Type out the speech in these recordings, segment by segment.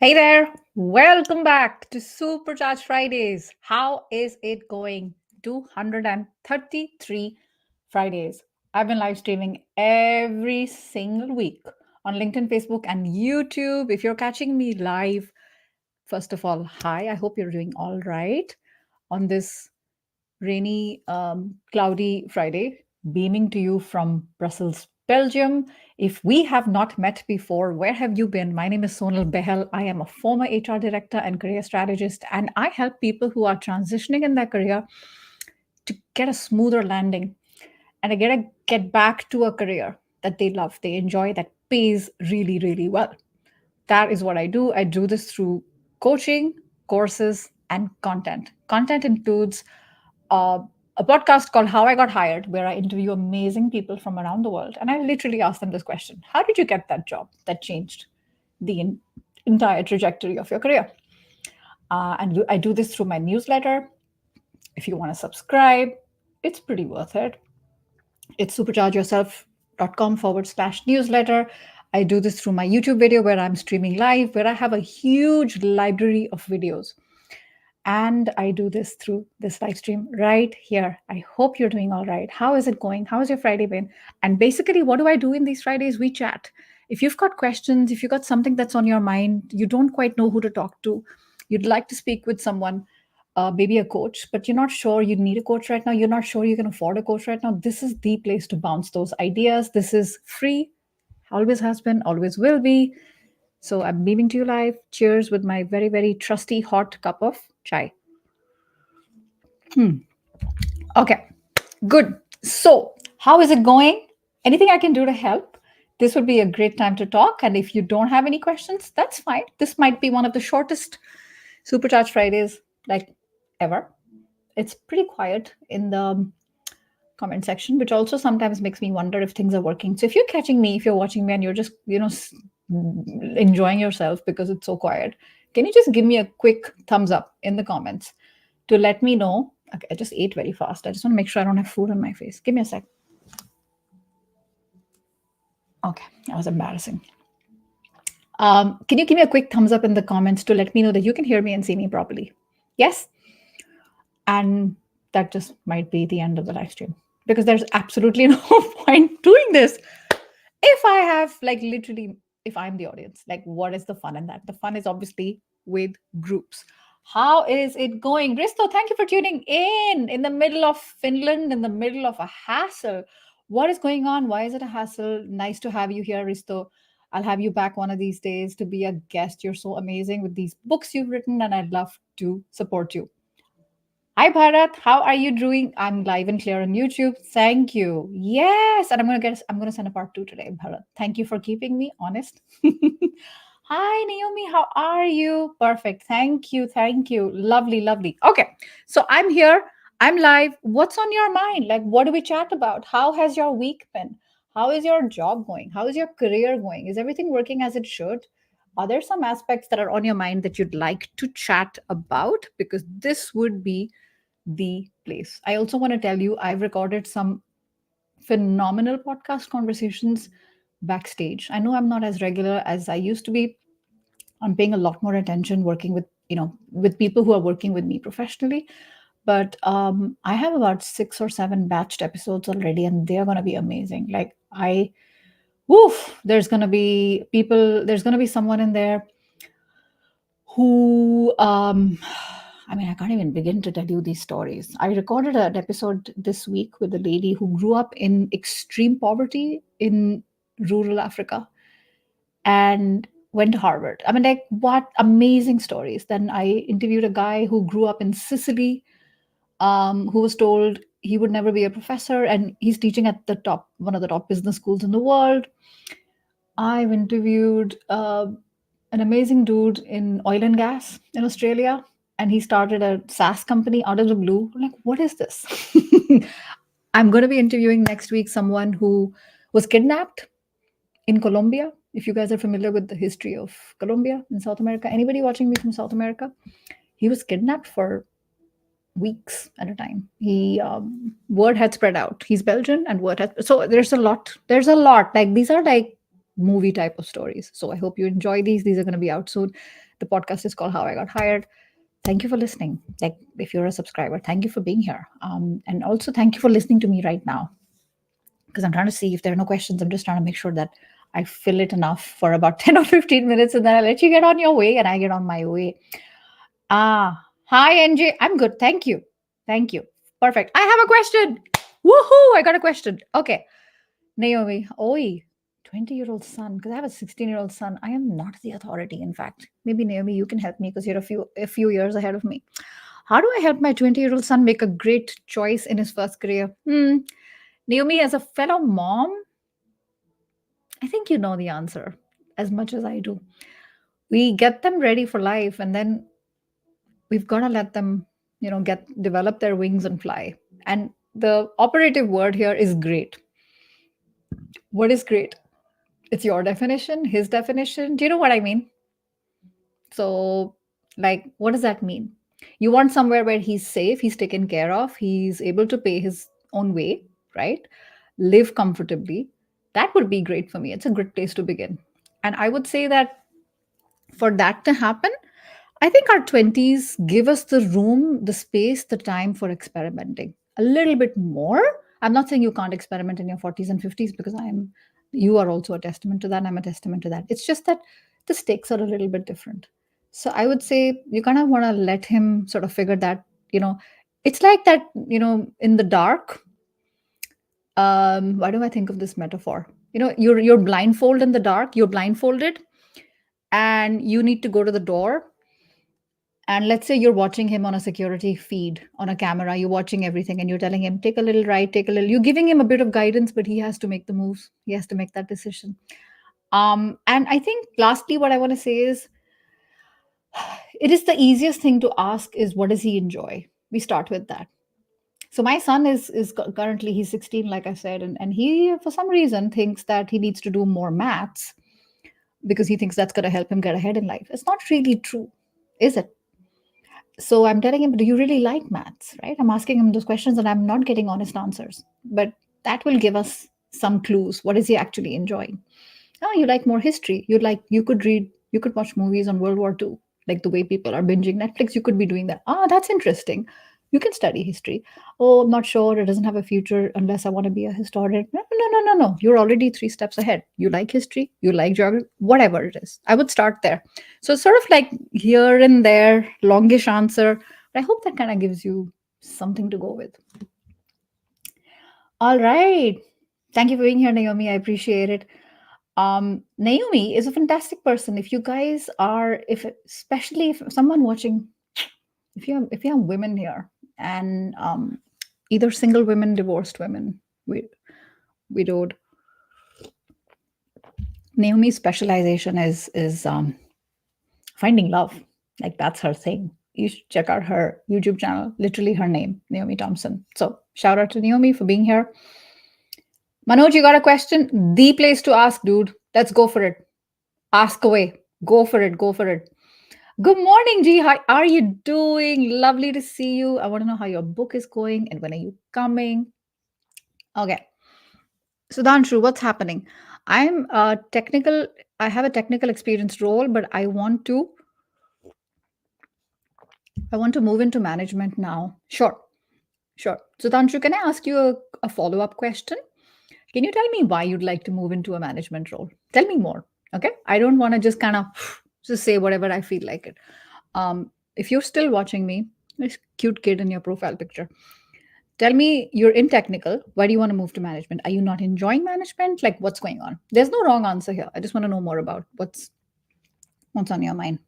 Hey there, welcome back to Supercharged Fridays. How is it going? 233 Fridays. I've been live streaming every single week on LinkedIn, Facebook, and YouTube. If you're catching me live, first of all, hi, I hope you're doing all right on this rainy, cloudy Friday, beaming to you from Brussels, Belgium. If we have not met before, where have you been? My name is Sonal Behel. I am a former HR director and career strategist, and I help people who are transitioning in their career to get a smoother landing and get back to a career that they love, they enjoy, that pays really, really well. That is what I do. I do this through coaching, courses, and content. Content includes uh, a podcast called How I Got Hired, where I interview amazing people from around the world. And I literally ask them this question: how did you get that job that changed the entire trajectory of your career? And I do this through my newsletter. If you want to subscribe, it's pretty worth it. It's superchargeyourself.com/newsletter. I do this through my YouTube video where I'm streaming live, where I have a huge library of videos. And I do this through this live stream right here. I hope you're doing all right. How is it going? How has your Friday been? And basically, what do I do in these Fridays? We chat. If you've got questions, if you've got something that's on your mind, you don't quite know who to talk to, you'd like to speak with someone, maybe a coach, but you're not sure you need a coach right now, you're not sure you can afford a coach right now, this is the place to bounce those ideas. This is free, always has been, always will be. So I'm beaming to you live. Cheers with my very, very trusty hot cup of chai. Okay, good. So, how is it going? Anything I can do to help? This would be a great time to talk. And if you don't have any questions, that's fine. This might be one of the shortest Supercharged Fridays like ever. It's pretty quiet in the comment section, which also sometimes makes me wonder if things are working. So if you're catching me, if you're watching me and you're just, enjoying yourself because it's so quiet, can you just give me a quick thumbs up in the comments to let me know? Okay, I just ate very fast. I just want to make sure I don't have food on my face. Give me a sec. Okay, that was embarrassing. Can you give me a quick thumbs up in the comments to let me know that you can hear me and see me properly? Yes? And that just might be the end of the live stream because there's absolutely no point doing this if I have, like, literally, if I'm the audience. Like, what is the fun in that? The fun is obviously with groups. How is it going? Risto, thank you for tuning in the middle of Finland, in the middle of a hassle. What is going on? Why is it a hassle? Nice to have you here, Risto. I'll have you back one of these days to be a guest. You're so amazing with these books you've written, and I'd love to support you. Hi Bharat, how are you doing? I'm live and clear on YouTube. Thank you. Yes, and I'm gonna send a part two today, Bharat. Thank you for keeping me honest. Hi Naomi, how are you? Perfect. Thank you. Thank you. Lovely, lovely. Okay, so I'm here. I'm live. What's on your mind? Like, what do we chat about? How has your week been? How is your job going? How is your career going? Is everything working as it should? Are there some aspects that are on your mind that you'd like to chat about? Because this would be the place. I also want to tell you, I've recorded some phenomenal podcast conversations backstage. I know I'm not as regular as I used to be. I'm paying a lot more attention working with, with people who are working with me professionally. But I have about 6 or 7 batched episodes already, and they're going to be amazing. Like, woof, there's going to be people, there's going to be someone in there who I mean, I can't even begin to tell you these stories. I recorded an episode this week with a lady who grew up in extreme poverty in rural Africa and went to Harvard. I mean, like, what amazing stories. Then I interviewed a guy who grew up in Sicily, who was told he would never be a professor, and he's teaching at one of the top business schools in the world. I've interviewed an amazing dude in oil and gas in Australia, and he started a SaaS company out of the blue. I'm like, what is this? I'm going to be interviewing next week someone who was kidnapped in Colombia. If you guys are familiar with the history of Colombia in South America, anybody watching me from South America, he was kidnapped for weeks at a time. He word had spread out. He's Belgian, and word had, so there's a lot. There's a lot. Like, these are like movie type of stories. So I hope you enjoy these. These are going to be out soon. The podcast is called How I Got Hired. Thank you for listening. Like, if you're a subscriber, thank you for being here. And also, thank you for listening to me right now, because I'm trying to see if there are no questions. I'm just trying to make sure that I fill it enough for about 10 or 15 minutes, and then I let you get on your way and I get on my way. Hi, NJ. I'm good. Thank you. Thank you. Perfect. I have a question. Woohoo! I got a question. Okay. Naomi, oi, 20-year-old son, because I have a 16-year-old son. I am not the authority, in fact. Maybe Naomi, you can help me because you're a few years ahead of me. How do I help my 20-year-old son make a great choice in his first career? Naomi, as a fellow mom, I think you know the answer as much as I do. We get them ready for life, and then we've got to let them, get develop their wings and fly. And the operative word here is great. What is great? It's your definition, his definition. Do you know what I mean? So, like, what does that mean? You want somewhere where he's safe, he's taken care of, he's able to pay his own way, right? Live comfortably. That would be great for me. It's a good place to begin. And I would say that for that to happen, I think our 20s give us the room, the space, the time for experimenting a little bit more. I'm not saying you can't experiment in your 40s and 50s, because you are also a testament to that. I'm a testament to that. It's just that the stakes are a little bit different. So I would say you kind of want to let him sort of figure that, it's like that, in the dark. Why do I think of this metaphor? You're blindfolded in the dark, you're blindfolded, and you need to go to the door. And let's say you're watching him on a security feed on a camera, you're watching everything, and you're telling him, take a little right, take a little, you're giving him a bit of guidance, but he has to make the moves. He has to make that decision. And I think lastly, what I want to say is, it is the easiest thing to ask is, what does he enjoy? We start with that. So my son is currently, he's 16, like I said, and he, for some reason, thinks that he needs to do more maths because he thinks that's going to help him get ahead in life. It's not really true, is it? So I'm telling him, do you really like maths? Right? I'm asking him those questions and I'm not getting honest answers. But that will give us some clues. What is he actually enjoying? Oh, you like more history. You could read, you could watch movies on World War II, like the way people are binging Netflix. You could be doing that. That's interesting. You can study history. Oh, I'm not sure. It doesn't have a future unless I want to be a historian. No, no, no, no, no. You're already 3 steps ahead. You like history, you like geography, whatever it is. I would start there. So sort of like here and there, longish answer. But I hope that kind of gives you something to go with. All right. Thank you for being here, Naomi. I appreciate it. Naomi is a fantastic person. If you guys are, especially if someone watching, if you have women here, and either single women, divorced women, widowed, Naomi's specialization is finding love. Like, that's her thing. You should check out her YouTube channel. Literally her name, Naomi Thompson. So shout out to Naomi for being here. Manoj, you got a question? The place to ask, dude. Let's go for it. Ask away. Go for it. Go for it. Good morning, G. How are you doing? Lovely to see you. I want to know how your book is going and when are you coming? Okay. Sudhanshu, what's happening? I have a technical experience role, but I want to move into management now. Sure. Sudhanshu, can I ask you a follow-up question? Can you tell me why you'd like to move into a management role? Tell me more. Okay. I don't want to just kind of just say whatever I feel like it. If you're still watching me, this cute kid in your profile picture, tell me, you're in technical. Why do you want to move to management? Are you not enjoying management? Like, what's going on? There's no wrong answer here. I just want to know more about what's on your mind.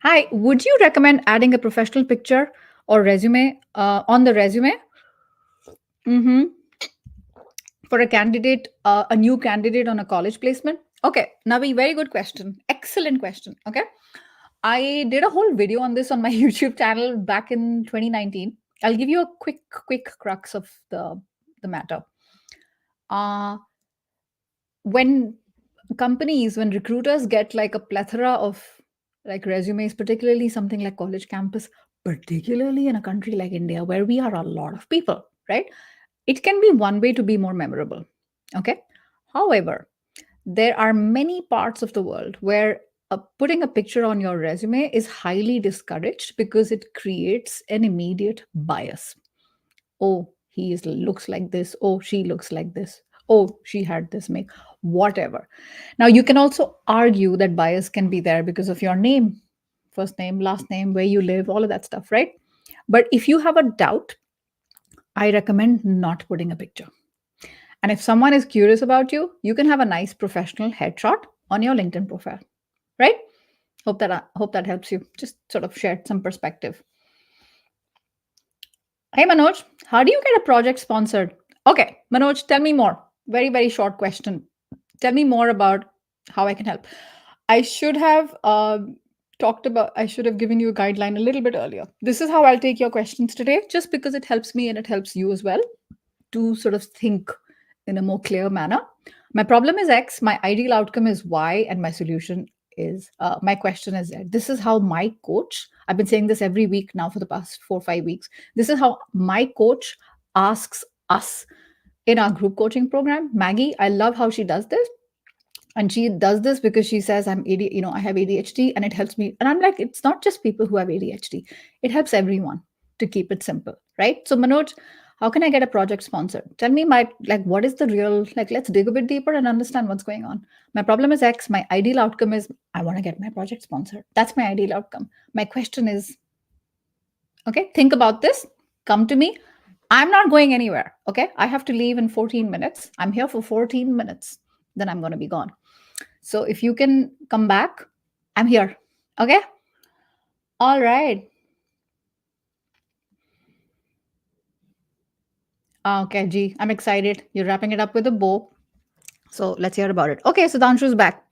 Hi, would you recommend adding a professional picture or resume on the resume? Mm-hmm. For a candidate, a new candidate on a college placement? Okay, Navi, very good question. Excellent question. Okay. I did a whole video on this on my YouTube channel back in 2019. I'll give you a quick crux of the matter. When recruiters get like a plethora of like resumes, particularly something like college campus, particularly in a country like India, where we are a lot of people, right? It can be one way to be more memorable. Okay. However, there are many parts of the world where putting a picture on your resume is highly discouraged because it creates an immediate bias. Oh, looks like this. Oh, she looks like this. Oh, she had this make, whatever. Now, you can also argue that bias can be there because of your name, first name, last name, where you live, all of that stuff, right? But if you have a doubt, I recommend not putting a picture. And if someone is curious about you, you can have a nice professional headshot on your LinkedIn profile, right? Hope that helps you. Just sort of shared some perspective. Hey Manoj, how do you get a project sponsored? Okay, Manoj, tell me more. Very, very short question. Tell me more about how I can help. I should have I should have given you a guideline a little bit earlier. This is how I'll take your questions today, just because it helps me and it helps you as well to sort of think in a more clear manner. My problem is X, my ideal outcome is Y, and my solution is my question is Z. This is how my coach, I've been saying this every week now for the past 4 or 5 weeks. This is how my coach asks us in our group coaching program. Maggie, I love how she does this. And she does this because she says I have ADHD and it helps me. And I'm like, it's not just people who have ADHD. It helps everyone, to keep it simple, right? So Manoj, how can I get a project sponsored? Tell me what is the real, let's dig a bit deeper and understand what's going on. My problem is X. My ideal outcome is I want to get my project sponsored. That's my ideal outcome. My question is, okay, think about this. Come to me. I'm not going anywhere. Okay. I have to leave in 14 minutes. I'm here for 14 minutes. Then I'm going to be gone. So if you can come back, I'm here. Okay. All right. Okay, G. I'm excited. You're wrapping it up with a bow. So let's hear about it. Okay, so Danshu's back.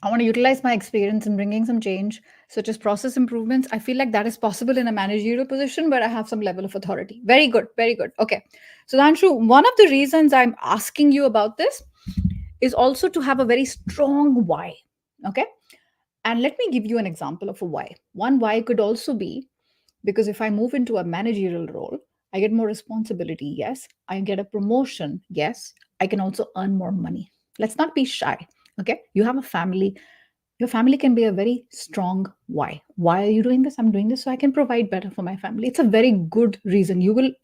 I want to utilize my experience in bringing some change, such as process improvements. I feel like that is possible in a managerial position where I have some level of authority. Very good, very good. Okay. So, Danshu, one of the reasons I'm asking you about this is also to have a very strong why. Okay. And let me give you an example of a why. One why could also be because if I move into a managerial role, I get more responsibility. Yes. I get a promotion. Yes. I can also earn more money. Let's not be shy. Okay. You have a family. Your family can be a very strong why. Why are you doing this? I'm doing this so I can provide better for my family. It's a very good reason.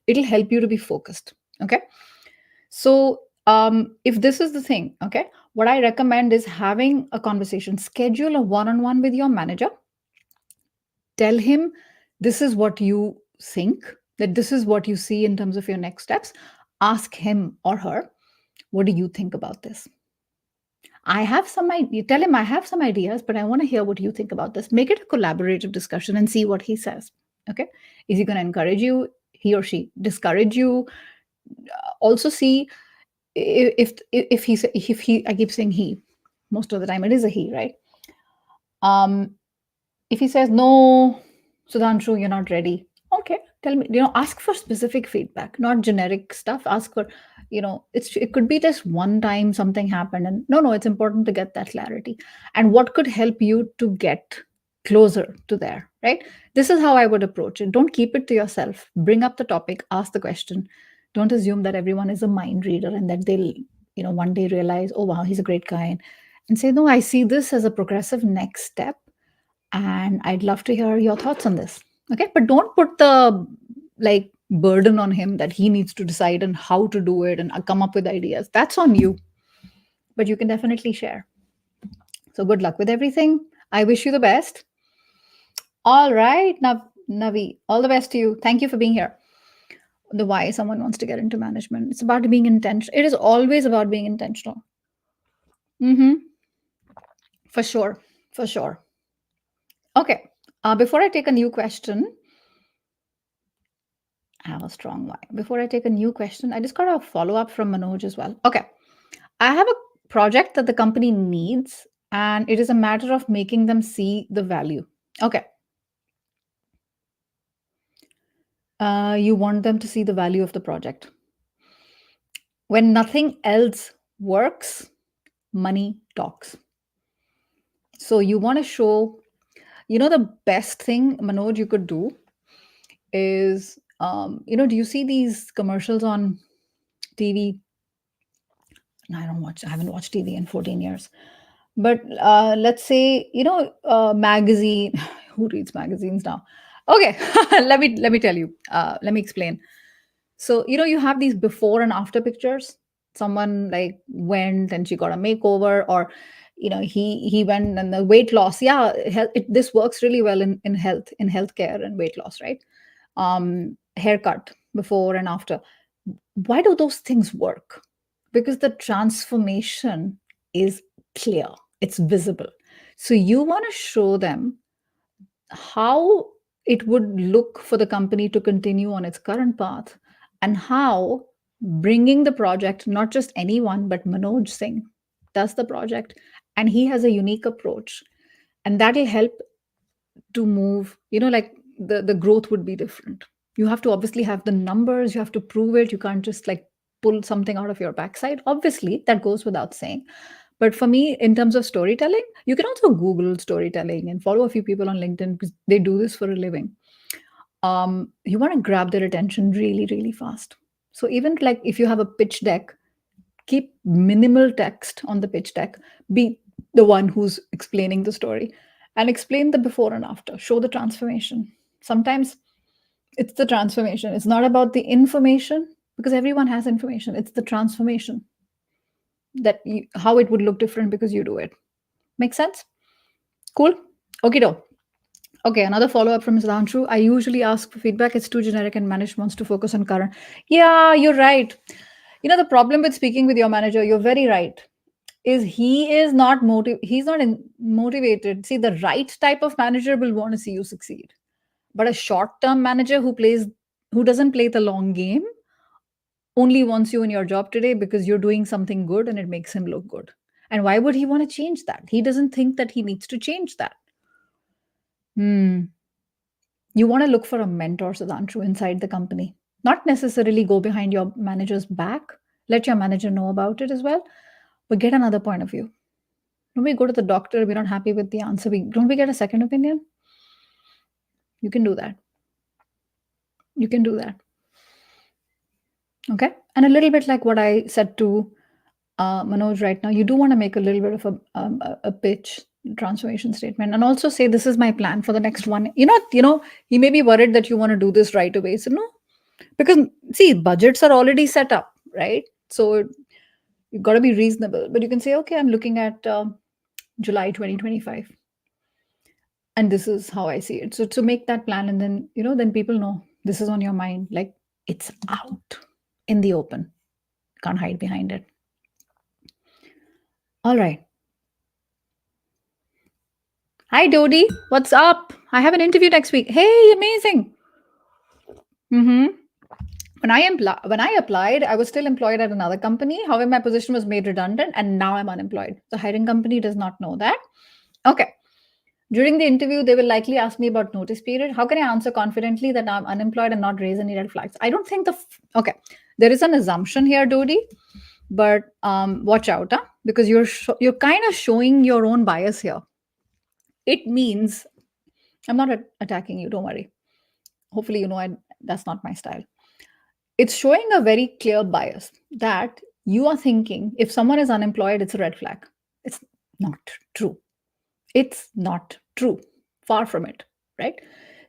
It'll help you to be focused. Okay. So, if this is the thing, okay, what I recommend is having a conversation, schedule a one on one with your manager, tell him this is what you think, that this is what you see in terms of your next steps. Ask him or her, what do you think about this? I have some idea. Tell him I have some ideas, but I want to hear what you think about this. Make it a collaborative discussion and see what he says. Okay. Is he going to encourage you? He or she discourage you? Also see if he I keep saying he, most of the time it is a he, right? If he says no, Sudhanshu, you're not ready, okay, tell me, ask for specific feedback, not generic stuff. Ask for, it could be just one time something happened, and no, it's important to get that clarity and what could help you to get closer to there, right? This is how I would approach it. Don't keep it to yourself. Bring up the topic, ask the question. Don't assume that everyone is a mind reader and that they'll, one day realize, oh wow, he's a great guy, and say, no, I see this as a progressive next step and I'd love to hear your thoughts on this. Okay, but don't put the burden on him that he needs to decide on how to do it and come up with ideas. That's on you, but you can definitely share. So good luck with everything. I wish you the best. All right, Navi, all the best to you. Thank you for being here. The why someone wants to get into management. It's about being intentional. It is always about being intentional. For sure. For sure. Okay. Before I take a new question, I have a strong why. Before I take a new question, I just got a follow up from Manoj as well. Okay. I have a project that the company needs, and it is a matter of making them see the value. Okay. You want them to see the value of the project. When nothing else works, money talks. So you want to show, the best thing, Manoj, you could do is, do you see these commercials on TV. No, I haven't watched TV in 14 years. But let's say, magazine. Who reads magazines now? Okay, let me tell you. Let me explain. So, you have these before and after pictures. Someone like went and she got a makeover, or he went and the weight loss. Yeah, this works really well in healthcare and weight loss, right? Haircut before and after. Why do those things work? Because the transformation is clear, it's visible. So you want to show them how it would look for the company to continue on its current path, and how bringing the project, not just anyone, but Manoj Singh does the project, and he has a unique approach, and that'll help to move, like the growth would be different. You have to obviously have the numbers, you have to prove it, you can't just like pull something out of your backside, obviously that goes without saying. But for me, in terms of storytelling, you can also Google storytelling and follow a few people on LinkedIn because they do this for a living. You want to grab their attention really, really fast. So even like if you have a pitch deck, keep minimal text on the pitch deck. Be the one who's explaining the story, and explain the before and after. Show the transformation. Sometimes it's the transformation. It's not about the information, because everyone has information. It's the transformation how it would look different because you do it. Make sense? Cool. Okay, do. Okay, another follow up from Sudhanshu. I usually ask for feedback. It's too generic and management wants to focus on current. Yeah, you're right. The problem with speaking with your manager, you're very right, is he's not motivated. See, the right type of manager will want to see you succeed. But a short-term manager who doesn't play the long game only wants you in your job today because you're doing something good and it makes him look good. And why would he want to change that? He doesn't think that he needs to change that. Hmm. You want to look for a mentor, Sudhanshu, inside the company. Not necessarily go behind your manager's back. Let your manager know about it as well, but get another point of view. When we go to the doctor, we're not happy with the answer. Don't we get a second opinion? You can do that. You can do that. Okay. And a little bit like what I said to Manoj right now, you do want to make a little bit of a pitch transformation statement, and also say, this is my plan for the next one. He may be worried that you want to do this right away. So no, because see, budgets are already set up, right? So you've got to be reasonable, but you can say, okay, I'm looking at July 2025. And this is how I see it. So to make that plan, and then then people know this is on your mind, like it's out in the open, can't hide behind it. All right. Hi Dodi, what's up? I have an interview next week. Hey, amazing. Mm-hmm. When I applied, I was still employed at another company. However, my position was made redundant and now I'm unemployed. The hiring company does not know that. Okay. During the interview, they will likely ask me about notice period. How can I answer confidently that I'm unemployed and not raise any red flags? I don't think okay. There is an assumption here, Dodi, but watch out, huh? Because you're kind of showing your own bias here. It means I'm not attacking you. Don't worry. Hopefully, that's not my style. It's showing a very clear bias that you are thinking if someone is unemployed, it's a red flag. It's not true. It's not true. Far from it, right?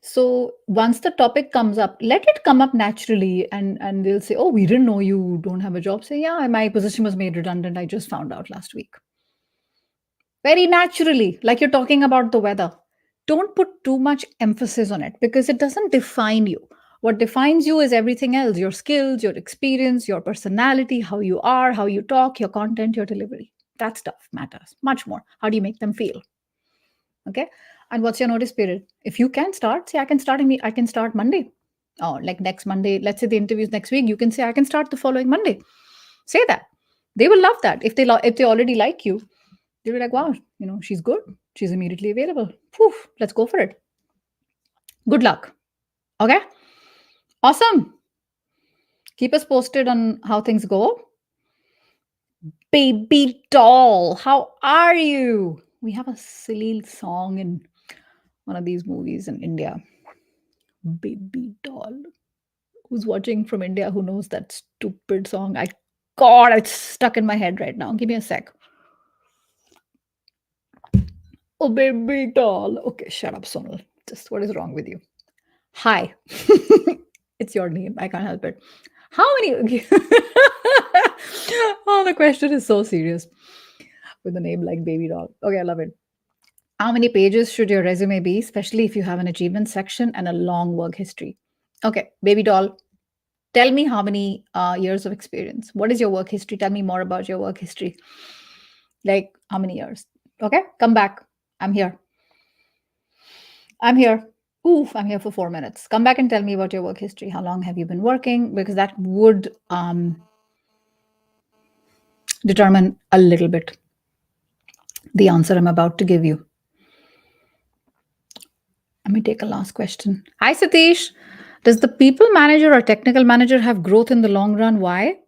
So once the topic comes up, let it come up naturally, and they'll say, "Oh, we didn't know you don't have a job." Say, "Yeah, my position was made redundant. I just found out last week." Very naturally, like you're talking about the weather. Don't put too much emphasis on it because it doesn't define you. What defines you is everything else: your skills, your experience, your personality, how you are, how you talk, your content, your delivery. That stuff matters much more. How do you make them feel? Okay. And what's your notice period? If you can start, say, I can start Monday. Or like next Monday, let's say the interview's next week, you can say, I can start the following Monday. Say that. They will love that. If they already like you, they'll be like, wow, she's good. She's immediately available. Phew, let's go for it. Good luck. Okay. Awesome. Keep us posted on how things go. Baby doll, how are you? We have a silly song in one of these movies in India. Baby doll. Who's watching from India who knows that stupid song? I God, it's stuck in my head right now. Give me a sec. Oh, baby doll. Okay, shut up, Sonal. Just what is wrong with you? Hi. It's your name. I can't help it. How many? Oh, the question is so serious with a name like Baby Doll. Okay, I love it. How many pages should your resume be, especially if you have an achievement section and a long work history? Okay, Baby Doll, tell me how many years of experience. What is your work history? Tell me more about your work history. Like how many years? Okay, come back. I'm here. I'm here. Oof, I'm here for 4 minutes. Come back and tell me about your work history. How long have you been working? Because that would determine a little bit the answer I'm about to give you. Let me take a last question. Hi, Satish. Does the people manager or technical manager have growth in the long run? Why?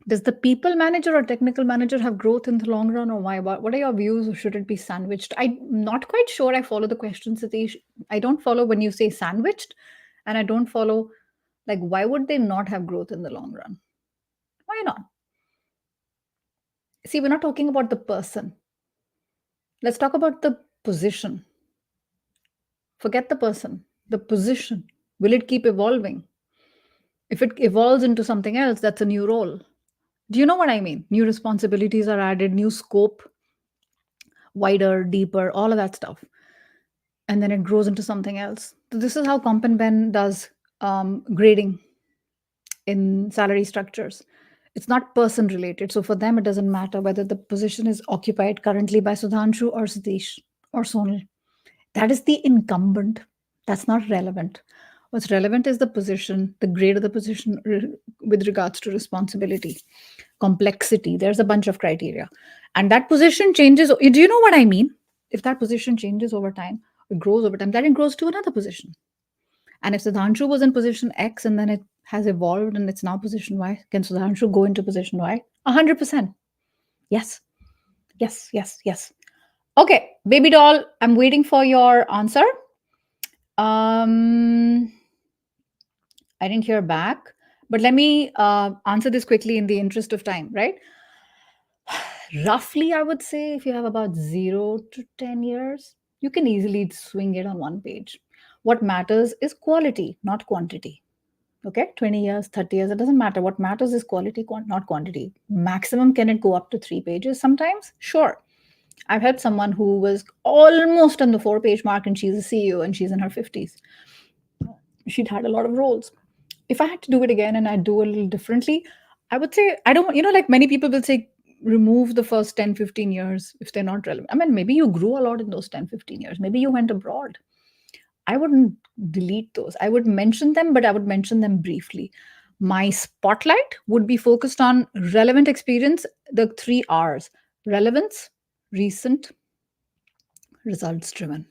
Does the people manager or technical manager have growth in the long run, or why? What are your views, or should it be sandwiched? I'm not quite sure I follow the question, Satish. I don't follow when you say sandwiched, and I don't follow, like, why would they not have growth in the long run? Why not? See, we're not talking about the person. Let's talk about the position. Forget the person, the position. Will it keep evolving? If it evolves into something else, that's a new role. Do you know what I mean? New responsibilities are added, new scope, wider, deeper, all of that stuff. And then it grows into something else. So this is how Comp and Ben does grading in salary structures. It's not person related. So for them, it doesn't matter whether the position is occupied currently by Sudhanshu or Satish or Sonal. That is the incumbent. That's not relevant. What's relevant is the position, the grade of the position with regards to responsibility, complexity. There's a bunch of criteria. And that position changes. Do you know what I mean? If that position changes over time, it grows over time, then it grows to another position. And if Sudhanshu was in position X and then it has evolved and it's now position Y, can Sudhanshu go into position Y? 100%. Yes. Yes, yes, yes. Okay, baby doll, I'm waiting for your answer. I didn't hear back, but let me answer this quickly in the interest of time, right? Roughly, I would say if you have about 0 to 10 years, you can easily swing it on one page. What matters is quality, not quantity. Okay, 20 years, 30 years, it doesn't matter. What matters is quality, not quantity. Maximum, can it go up to 3 pages sometimes? Sure. I've had someone who was almost on the 4 page mark and she's a CEO and she's in her 50s. She'd had a lot of roles. If I had to do it again and I'd do a little differently, I would say, I don't, like many people will say, remove the first 10, 15 years if they're not relevant. I mean, maybe you grew a lot in those 10, 15 years. Maybe you went abroad. I wouldn't delete those. I would mention them, but I would mention them briefly. My spotlight would be focused on relevant experience, the 3 R's: relevance, recent, results driven.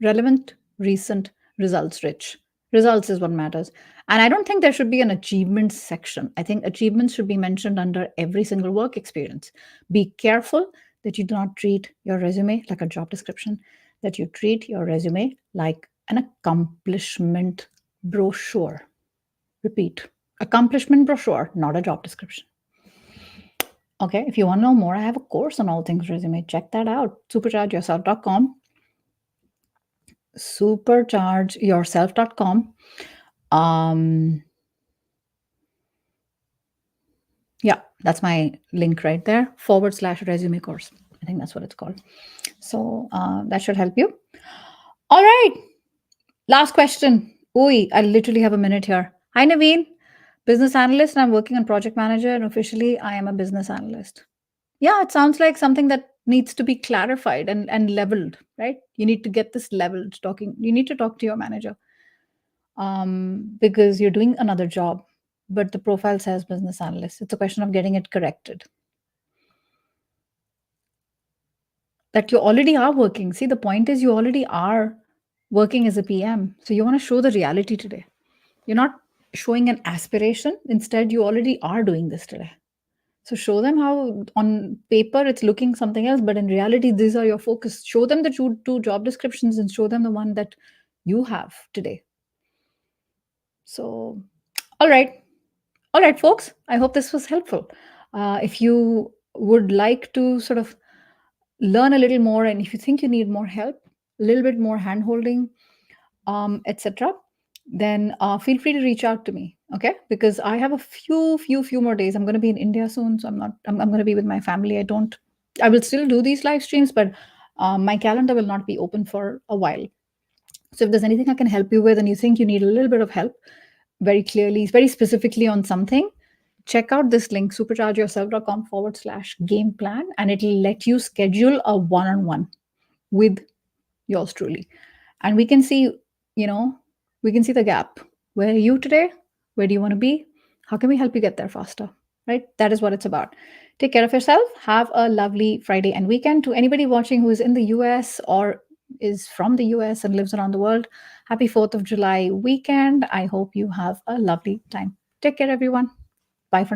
Relevant, recent, results rich. Results is what matters. And I don't think there should be an achievements section. I think achievements should be mentioned under every single work experience. Be careful that you do not treat your resume like a job description, that you treat your resume like an accomplishment brochure. Repeat, accomplishment brochure, not a job description. Okay, if you want to know more, I have a course on all things resume. Check that out, superchargeyourself.com. Superchargeyourself.com. Yeah, that's my link right there, /resume course. I think that's what it's called. So that should help you. All right. Last question. Oi, I literally have a minute here. Hi, Naveen. Business analyst, and I'm working on project manager, and officially I am a business analyst. Yeah, it sounds like something that needs to be clarified and leveled, right? You need to get this leveled. You need to talk to your manager because you're doing another job, but the profile says business analyst. It's a question of getting it corrected. That you already are working. See, the point is you already are working as a PM. So you want to show the reality today. You're not showing an aspiration. Instead, you already are doing this today. So show them how on paper it's looking something else, but in reality, these are your focus. Show them the two job descriptions and show them the one that you have today. So, all right. All right, folks, I hope this was helpful. If you would like to sort of learn a little more, and if you think you need more help, a little bit more hand holding, etc., then feel free to reach out to me. Okay, because I have a few more days. I'm going to be in India soon, so I'm going to be with my family. I will still do these live streams, but my calendar will not be open for a while. So if there's anything I can help you with, and you think you need a little bit of help, very clearly, very specifically on something, check out this link, superchargeyourself.com/game plan, and it'll let you schedule a one-on-one with yours truly. And we can see, you know, we can see the gap. Where are you today? Where do you want to be? How can we help you get there faster? Right? That is what it's about. Take care of yourself. Have a lovely Friday and weekend. To anybody watching who is in the US or is from the US and lives around the world, happy 4th of July weekend. I hope you have a lovely time. Take care, everyone. Bye for now.